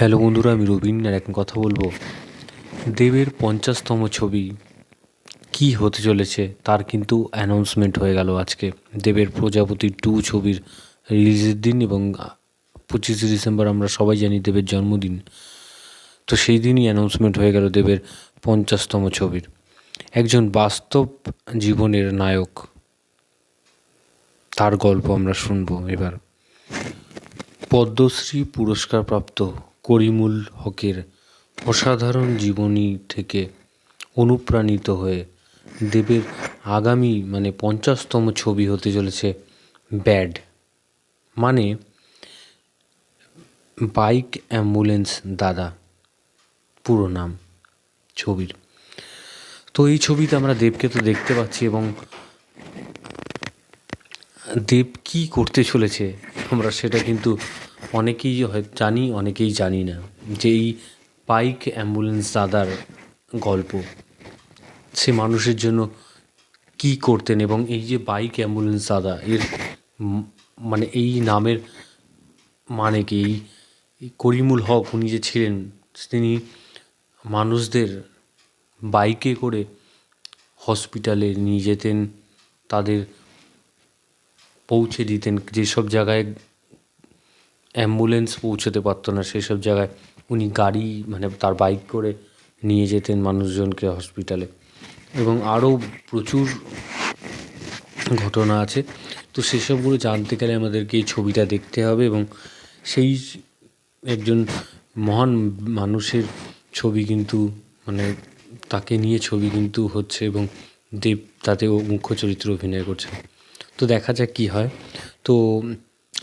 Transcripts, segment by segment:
Hello বন্ধুরা, আমি রবিন আর এখন কথা বলবো দেবের 50তম ছবি কি হতে চলেছে তার কিন্তু অ্যানাউন্সমেন্ট হয়ে গেল আজকে। দেবের প্রজাপতি 2 ছবির রিলিজের দিন এবং 25শে ডিসেম্বর আমরা সবাই জানি দেবের জন্মদিন। তো সেই দিনই অ্যানাউন্সমেন্ট হয়ে গেল দেবের 50তম ছবির। একজন বাস্তব জীবনের নায়ক, তার গল্প আমরা শুনবো এবার। পদ্মশ্রী পুরস্কারপ্রাপ্ত করিমুল হকের অসাধারণ জীবনী থেকে অনুপ্রাণিত হয়ে দেবের আগামী 50তম ছবি হতে চলেছে ব্যাড, মানে বাইক অ্যাম্বুলেন্স দাদা পুরো নাম ছবির। তো এই ছবিতে আমরা দেবকে তো দেখতে পাচ্ছি, এবং দেব কি করতে চলেছে আমরা সেটা কিন্তু অনেকেই জানি, অনেকেই জানি না যে এই বাইক অ্যাম্বুলেন্স দাদার গল্প, সে মানুষের জন্য কি করতেন। এবং এই যে বাইক অ্যাম্বুলেন্স দাদা, এর এই নামের মানে কি, এই করিমুল হক উনি যে ছিলেন, তিনি মানুষদের বাইকে করে হসপিটালে নিয়ে যেতেন, তাদের পৌঁছে দিতেন যেসব জায়গায় অ্যাম্বুলেন্স পৌঁছতে পারতো না, সেসব জায়গায় উনি গাড়ি তার বাইক করে নিয়ে যেতেন মানুষজনকে হসপিটালে। এবং আরও প্রচুর ঘটনা আছে। তো সেসবগুলো জানতে গেলে আমাদেরকে এই ছবিটা দেখতে হবে, এবং সেই একজন মহান মানুষের ছবি কিন্তু তাকে নিয়ে ছবি কিন্তু হচ্ছে, এবং দেব তাতেও মুখ্য চরিত্রে অভিনয় করছে। তো দেখা যাক কী হয়। তো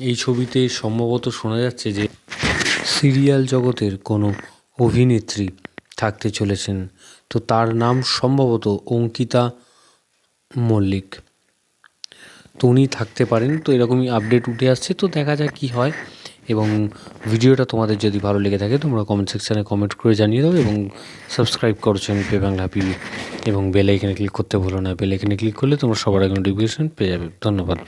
এই ছবিতে সম্ভবত শোনা যাচ্ছে যে সিরিয়াল জগতের কোনো অভিনেত্রী থাকতে চলেছেন। তো তার নাম সম্ভবত অঙ্কিতা মল্লিক। তো উনি থাকতে পারেন, তো এরকমই আপডেট উঠে আসছে। তো দেখা যাক কী হয়। এবং ভিডিওটা তোমাদের যদি ভালো লেগে থাকে তোমরা কমেন্ট সেকশানে কমেন্ট করে জানিয়ে দাও, এবং সাবস্ক্রাইব করো চ্যানেল পে বাংলা পিবি, এবং বেল আইকনে ক্লিক করতে ভুলো না। বেল আইকনে ক্লিক করলে তোমরা সবার আগে নোটিফিকেশন পেয়ে যাবে। ধন্যবাদ।